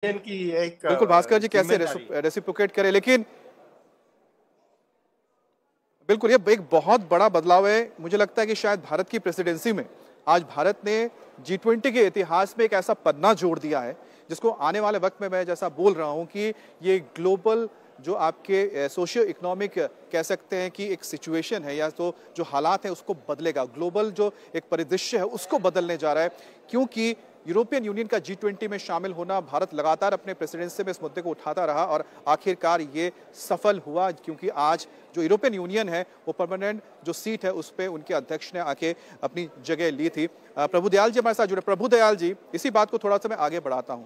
की एक बिल्कुल भास्कर जी कैसे जिम्मेदारी है। रेसिप्रोकेट करें, लेकिन बिल्कुल ये एक बहुत बड़ा बदलाव है। मुझे लगता है कि शायद भारत की प्रेसिडेंसी में आज भारत ने G20 के इतिहास में एक ऐसा पन्ना जोड़ दिया है जिसको आने वाले वक्त में, मैं जैसा बोल रहा हूं कि ये ग्लोबल जो आपके सोशियो इकोनॉमिक कह सकते हैं कि एक सिचुएशन है, या तो जो हालात है उसको बदलेगा। ग्लोबल जो एक परिदृश्य है उसको बदलने जा रहा है, क्योंकि यूरोपियन यूनियन का G20 में शामिल होना, भारत लगातार अपने प्रेसिडेंसी में इस मुद्दे को उठाता रहा और आखिरकार ये सफल हुआ, क्योंकि आज जो यूरोपियन यूनियन है वो परमानेंट जो सीट है उस पर उनके अध्यक्ष ने आके अपनी जगह ली थी। प्रभुदयाल जी हमारे साथ जुड़े। प्रभुदयाल जी, इसी बात को थोड़ा सा मैं आगे बढ़ाता हूं।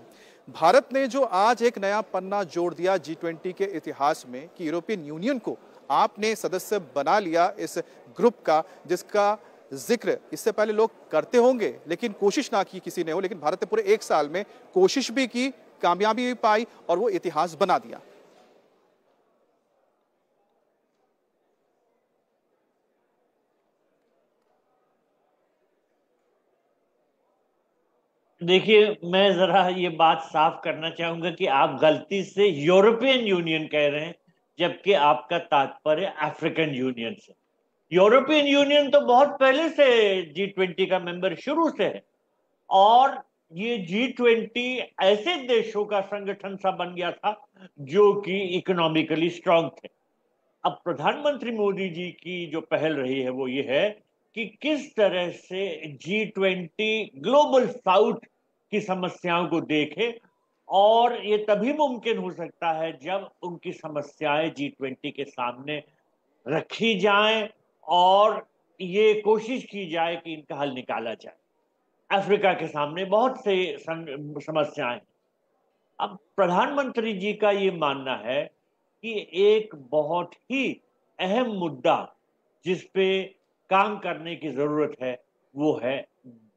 भारत ने जो आज एक नया पन्ना जोड़ दिया G20 के इतिहास में कि यूरोपियन यूनियन को आपने सदस्य बना लिया इस ग्रुप का, जिसका जिक्र इससे पहले लोग करते होंगे लेकिन कोशिश ना की किसी ने हो, लेकिन भारत ने पूरे एक साल में कोशिश भी की, कामयाबी भी पाई और वो इतिहास बना दिया। देखिए, मैं जरा ये बात साफ करना चाहूंगा कि आप गलती से यूरोपियन यूनियन कह रहे हैं, जबकि आपका तात्पर्य अफ्रीकन यूनियन से। यूरोपियन यूनियन तो बहुत पहले से G20 का मेंबर शुरू से है, और ये G20 ऐसे देशों का संगठन सा बन गया था जो कि इकोनॉमिकली स्ट्रांग थे। अब प्रधानमंत्री मोदी जी की जो पहल रही है वो ये है कि किस तरह से G20 ग्लोबल साउथ की समस्याओं को देखे, और ये तभी मुमकिन हो सकता है जब उनकी समस्याएं G20 के सामने रखी जाएं और ये कोशिश की जाए कि इनका हल निकाला जाए। अफ्रीका के सामने बहुत से समस्याएं। अब प्रधानमंत्री जी का ये मानना है कि एक बहुत ही अहम मुद्दा जिस पे काम करने की जरूरत है वो है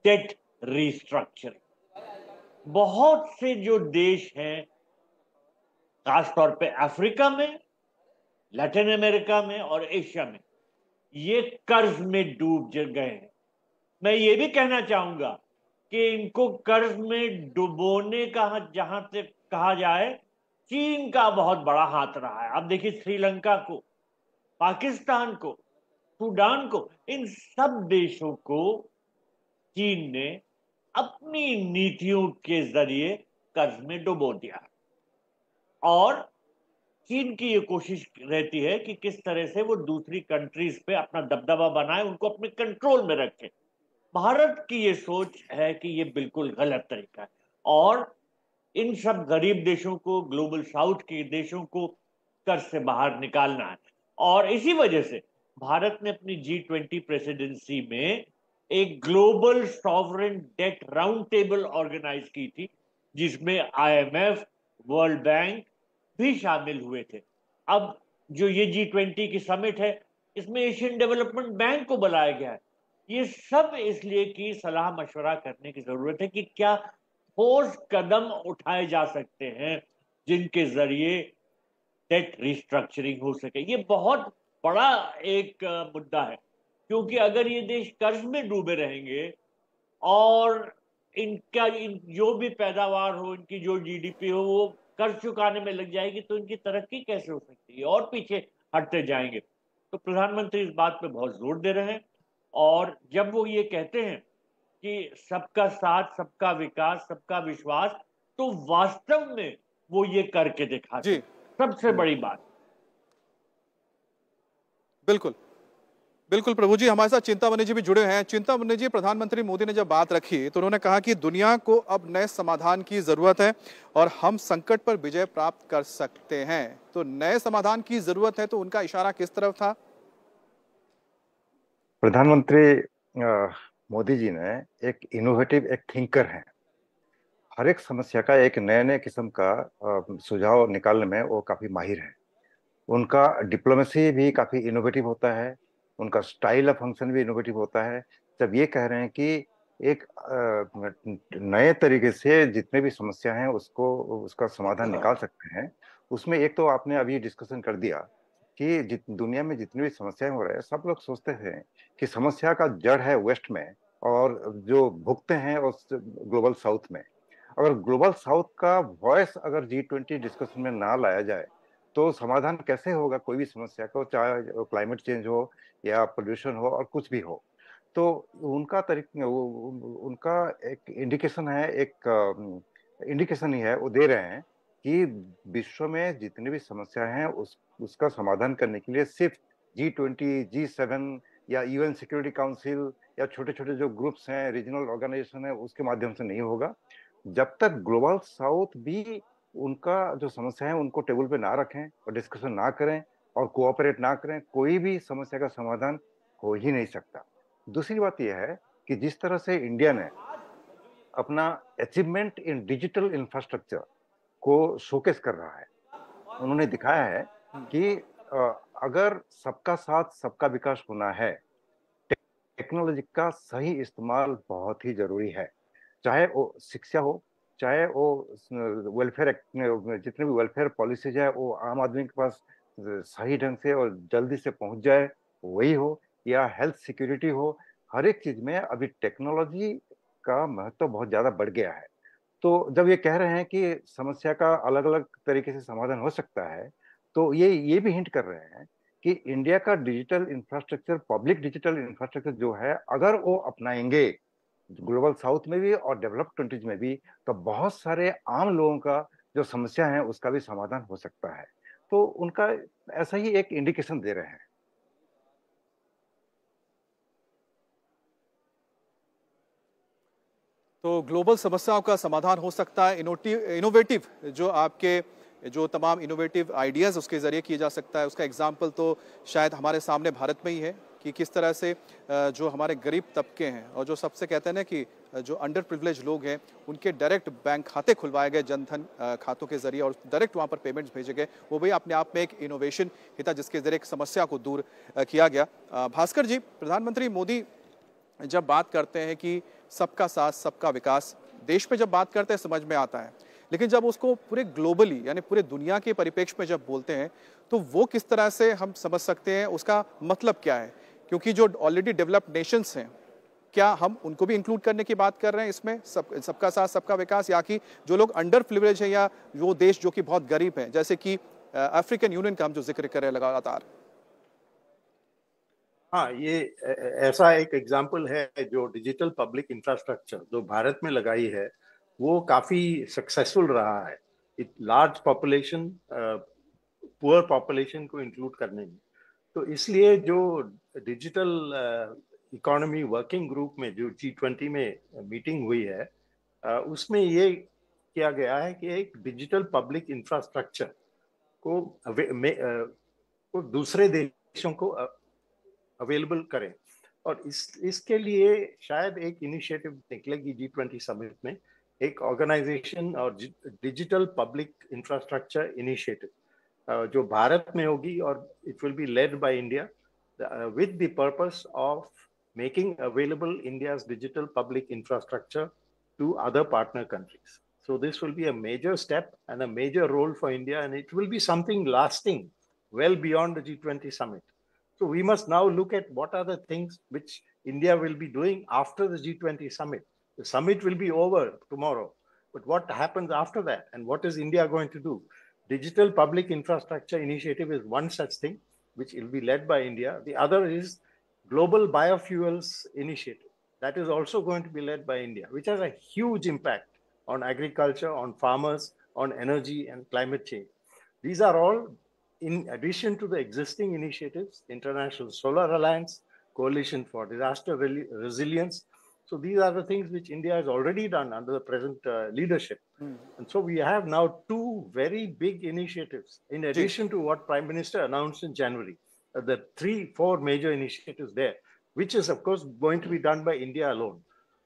डेट रिस्ट्रक्चरिंग। बहुत से जो देश हैं, खासतौर पे अफ्रीका में, लैटिन अमेरिका में और एशिया में, ये कर्ज में डूब गए हैं। मैं ये भी कहना चाहूंगा कि इनको कर्ज में डुबोने का जहां तक कहा जाए, चीन का बहुत बड़ा हाथ रहा है। अब देखिए, श्रीलंका को, पाकिस्तान को, सूडान को, इन सब देशों को चीन ने अपनी नीतियों के जरिए कर्ज में डुबो दिया। और चीन की ये कोशिश रहती है कि किस तरह से वो दूसरी कंट्रीज पे अपना दबदबा बनाए, उनको अपने कंट्रोल में रखे। भारत की ये सोच है कि ये बिल्कुल गलत तरीका है, और इन सब गरीब देशों को, ग्लोबल साउथ के देशों को कर्ज से बाहर निकालना है। और इसी वजह से भारत ने अपनी G20 प्रेसिडेंसी में एक global sovereign debt round table organize की थी, जिसमें IMF, वर्ल्ड बैंक भी शामिल हुए थे। अब जो ये G20 की समिट है, इसमें एशियन डेवलपमेंट बैंक को बुलाया गया है। ये सब इसलिए कि सलाह मशवरा करने की जरूरत है कि क्या ठोस कदम उठाए जा सकते हैं जिनके जरिए डेट रिस्ट्रक्चरिंग हो सके। ये बहुत बड़ा एक मुद्दा है, क्योंकि अगर ये देश कर्ज में डूबे रहेंगे और जो भी पैदावार हो, इनकी जो GDP हो, वो कर्ज चुकाने में लग जाएगी, तो इनकी तरक्की कैसे हो सकती है, और पीछे हटते जाएंगे। तो प्रधानमंत्री इस बात पे बहुत जोर दे रहे हैं, और जब वो ये कहते हैं कि सबका साथ, सबका विकास, सबका विश्वास, तो वास्तव में वो ये करके दिखाते जी हैं। सबसे बड़ी बात। बिल्कुल बिल्कुल। प्रभु जी हमारे साथ चिंतामणि जी भी जुड़े हैं। चिंतामणि जी, प्रधानमंत्री मोदी ने जब बात रखी तो उन्होंने कहा कि दुनिया को अब नए समाधान की जरूरत है और हम संकट पर विजय प्राप्त कर सकते हैं। तो नए समाधान की जरूरत है, तो उनका इशारा किस तरफ था? प्रधानमंत्री मोदी जी ने एक इनोवेटिव, एक थिंकर हैं। हर एक समस्या का एक नए नए किस्म का सुझाव निकालने में वो काफी माहिर हैं। उनका डिप्लोमेसी भी काफी इनोवेटिव होता है, उनका स्टाइल ऑफ फंक्शन भी इनोवेटिव होता है। जब ये कह रहे हैं कि एक नए तरीके से जितने भी समस्या हैं उसको, उसका समाधान निकाल सकते हैं, उसमें एक तो आपने अभी डिस्कशन कर दिया कि दुनिया में जितनी भी समस्याएं हो रही है, सब लोग सोचते हैं कि समस्या का जड़ है वेस्ट में और जो भुगते हैं उस ग्लोबल साउथ में। अगर ग्लोबल साउथ का वॉइस अगर G20 डिस्कशन में ना लाया जाए तो समाधान कैसे होगा कोई भी समस्या का, चाहे क्लाइमेट चेंज हो या पोल्यूशन हो और कुछ भी हो। तो उनका उनका एक इंडिकेशन है, एक इंडिकेशन ही है वो दे रहे हैं कि विश्व में जितनी भी समस्या हैं उसका समाधान करने के लिए सिर्फ G20, G7 या UN सिक्योरिटी काउंसिल या छोटे छोटे जो ग्रुप्स हैं, रीजनल ऑर्गेनाइजेशन है, उसके माध्यम से नहीं होगा। जब तक ग्लोबल साउथ भी उनका जो समस्या है उनको टेबल पे ना रखें और डिस्कशन ना करें और कोऑपरेट ना करें, कोई भी समस्या का समाधान हो ही नहीं सकता। दूसरी बात यह है कि जिस तरह से इंडिया ने अपना अचीवमेंट इन डिजिटल इंफ्रास्ट्रक्चर को शोकेस कर रहा है, उन्होंने दिखाया है कि अगर सबका साथ सबका विकास होना है, टेक्नोलॉजी का सही इस्तेमाल बहुत ही जरूरी है। चाहे वो शिक्षा हो, चाहे वो वेलफेयर, जितने भी वेलफेयर पॉलिसीज है वो आम आदमी के पास सही ढंग से और जल्दी से पहुंच जाए, वही हो, या हेल्थ सिक्योरिटी हो, हर एक चीज में अभी टेक्नोलॉजी का महत्व बहुत ज्यादा बढ़ गया है। तो जब ये कह रहे हैं कि समस्या का अलग अलग तरीके से समाधान हो सकता है, तो ये भी हिंट कर रहे हैं कि इंडिया का digital infrastructure, public digital infrastructure जो है, अगर वो अपनाएंगे ग्लोबल साउथ में भी और डेवलप्ड कंट्रीज में भी, तो बहुत सारे आम लोगों का जो समस्या है उसका भी समाधान हो सकता है। तो उनका ऐसा ही एक इंडिकेशन दे रहे हैं। तो ग्लोबल समस्याओं का समाधान हो सकता है इनोवेटिव, जो तमाम इनोवेटिव आइडियाज़ उसके ज़रिए किया जा सकता है। उसका एग्जाम्पल तो शायद हमारे सामने भारत में ही है कि किस तरह से जो हमारे गरीब तबके हैं और जो सबसे कहते हैं ना कि जो अंडर प्रिविलेज लोग हैं, उनके डायरेक्ट बैंक खाते खुलवाए गए जनधन खातों के जरिए और डायरेक्ट वहाँ पर पेमेंट्स भेजे गए। वो भी अपने आप में एक इनोवेशन ही था जिसके जरिए एक समस्या को दूर किया गया। भास्कर जी, प्रधानमंत्री मोदी जब बात करते हैं कि सबका साथ सबका विकास, देश में जब बात करते हैं समझ में आता है, लेकिन जब उसको पूरे ग्लोबली यानी पूरे दुनिया के परिप्रेक्ष्य में जब बोलते हैं तो वो किस तरह से हम समझ सकते हैं, उसका मतलब क्या है? क्योंकि जो ऑलरेडी डेवलप्ड नेशंस हैं, क्या हम उनको भी इंक्लूड करने की बात कर रहे हैं इसमें, सबका साथ सबका विकास, या कि जो लोग अंडर प्रिविलेज है या वो देश जो कि बहुत गरीब हैं, जैसे कि अफ्रीकन यूनियन का हम जो जिक्र कर रहे हैं लगातार? हाँ, ये ऐसा एक एग्जाम्पल है जो डिजिटल पब्लिक इंफ्रास्ट्रक्चर जो भारत में लगाई है वो काफी सक्सेसफुल रहा है। लार्ज पॉपुलेशन, पुअर पॉपुलेशन को इंक्लूड करने में। तो इसलिए जो डिजिटल इकोनॉमी वर्किंग ग्रुप में जो G20 में मीटिंग हुई है, उसमें ये किया गया है कि एक डिजिटल पब्लिक इंफ्रास्ट्रक्चर को दूसरे देशों को अवेलेबल करें। और इसके लिए शायद एक इनिशिएटिव निकलेगी G20 समिट में, एक ऑर्गेनाइजेशन और डिजिटल पब्लिक इंफ्रास्ट्रक्चर इनिशिएटिव जो भारत में होगी और it will be led by India with the purpose of making available India's digital public infrastructure to other partner countries. So this will be a major step and a major role for India, and it will be something lasting well beyond the G20 summit. So we must now look at what are the things which India will be doing after the G20 summit. The summit will be over tomorrow, but what happens after that, and what is India going to do? Digital public infrastructure initiative is one such thing, which will be led by India. The other is Global Biofuels Initiative. That is also going to be led by India, which has a huge impact on agriculture, on farmers, on energy and climate change. These are all in addition to the existing initiatives, International Solar Alliance, Coalition for Disaster Resilience. So these are the things which India has already done under the present leadership. And so we have now two very big initiatives, in addition to what Prime Minister announced in January, the 3-4 major initiatives there, which is of course going to be done by India alone.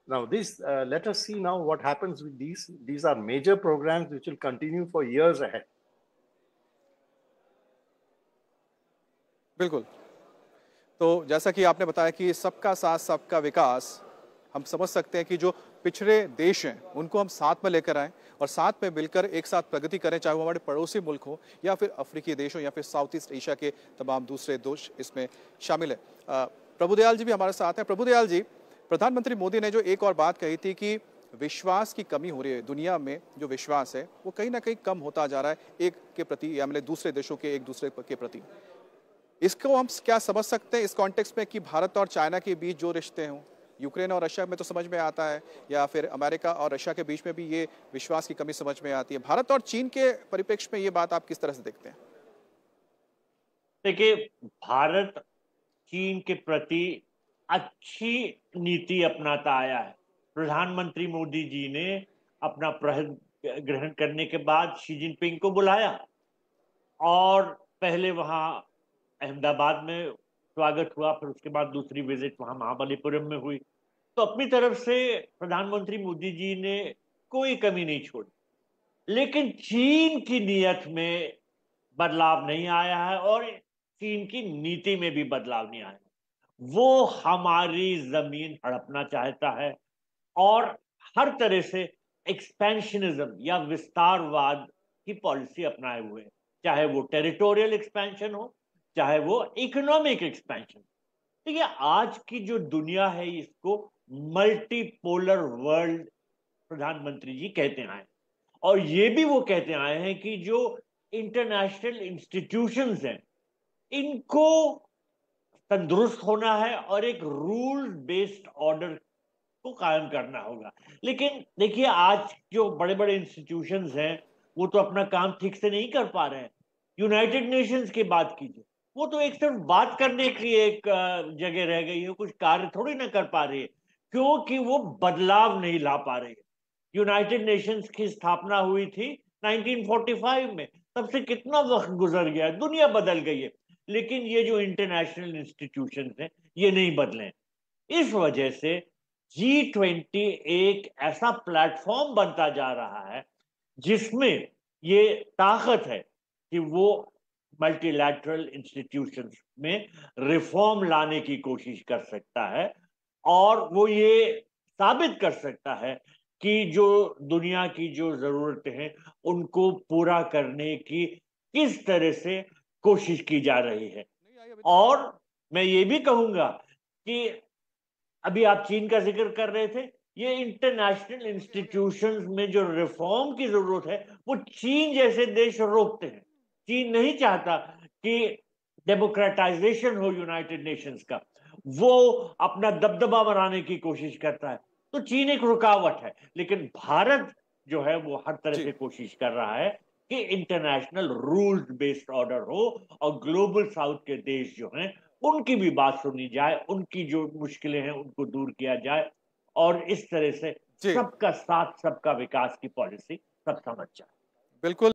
Now this, let us see now what happens with these. These are major programs which will continue for years ahead. बिल्कुल। तो जैसा कि आपने बताया कि सबका साथ सबका विकास, हम समझ सकते हैं कि जो पिछड़े देश हैं उनको हम साथ में लेकर आएं और साथ में मिलकर एक साथ प्रगति करें, चाहे वो हमारे पड़ोसी मुल्क हो या फिर अफ्रीकी देश हो या फिर साउथ ईस्ट एशिया के तमाम दूसरे देश इसमें शामिल है। प्रभुदयाल जी भी हमारे साथ हैं। प्रभुदयाल जी, प्रधानमंत्री मोदी ने जो एक और बात कही थी कि विश्वास की कमी हो रही है दुनिया में, जो विश्वास है वो कहीं ना कहीं कम होता जा रहा है एक के प्रति या मतलब दूसरे देशों के एक दूसरे के प्रति। इसको हम क्या समझ सकते हैं इस कॉन्टेक्स्ट में कि भारत और चाइना के बीच जो रिश्ते हों, यूक्रेन और रशिया में तो समझ में आता है, या फिर अमेरिका और रशिया के बीच में भी ये विश्वास की कमी समझ में आती है। भारत और चीन के परिप्रेक्ष्य में ये बात आप किस तरह से देखते हैं? देखिए, भारत चीन के प्रति अच्छी नीति अपनाता आया है। प्रधानमंत्री मोदी जी ने अपना पद ग्रहण करने के बाद शी जिनपिंग को बुलाया और पहले वहां अहमदाबाद में स्वागत हुआ, फिर उसके बाद दूसरी विजिट वहां महाबलीपुरम में हुई। तो अपनी तरफ से प्रधानमंत्री मोदी जी ने कोई कमी नहीं छोड़ी, लेकिन चीन की नीयत में बदलाव नहीं आया है और चीन की नीति में भी बदलाव नहीं आया। वो हमारी जमीन हड़पना चाहता है और हर तरह से एक्सपेंशनिज्म या विस्तारवाद की पॉलिसी अपनाए हुए, चाहे वो टेरिटोरियल एक्सपेंशन हो, चाहे वो इकोनॉमिक एक्सपेंशन। देखिए, आज की जो दुनिया है इसको मल्टीपोलर वर्ल्ड प्रधानमंत्री जी कहते आए, और ये भी वो कहते आए हैं कि जो इंटरनेशनल इंस्टीट्यूशंस हैं इनको तंदुरुस्त होना है और एक रूल बेस्ड ऑर्डर को कायम करना होगा। लेकिन देखिए, आज जो बड़े बड़े इंस्टीट्यूशंस हैं वो तो अपना काम ठीक से नहीं कर पा रहे हैं। यूनाइटेड नेशंस की बात कीजिए, वो तो एक सिर्फ बात करने की एक जगह रह गई है, कुछ कार्य थोड़ी ना कर पा रही है, क्योंकि वो बदलाव नहीं ला पा रही है। यूनाइटेड नेशंस की स्थापना हुई थी 1945 में, तब से कितना वक्त गुजर गया, दुनिया बदल गई है, लेकिन ये जो इंटरनेशनल इंस्टीट्यूशंस हैं ये नहीं बदले। इस वजह से G20 एक ऐसा प्लेटफॉर्म बनता जा रहा है जिसमें ये ताकत है कि वो मल्टीलैटरल इंस्टीट्यूशंस में रिफॉर्म लाने की कोशिश कर सकता है और वो ये साबित कर सकता है कि जो दुनिया की जो जरूरतें हैं उनको पूरा करने की किस तरह से कोशिश की जा रही है। और मैं ये भी कहूंगा कि अभी आप चीन का जिक्र कर रहे थे, ये इंटरनेशनल इंस्टीट्यूशंस में जो रिफॉर्म की जरूरत है वो चीन जैसे देश रोकते हैं। चीन नहीं चाहता कि डेमोक्रेटाइजेशन हो यूनाइटेड नेशंस का, वो अपना दबदबा बनाने की कोशिश करता है, तो चीन एक रुकावट है। लेकिन भारत जो है वो हर तरह से कोशिश कर रहा है कि इंटरनेशनल रूल्स बेस्ड ऑर्डर हो और ग्लोबल साउथ के देश जो हैं उनकी भी बात सुनी जाए, उनकी जो मुश्किलें हैं उनको दूर किया जाए, और इस तरह से सबका साथ सबका विकास की पॉलिसी सब समझ जाए। बिल्कुल।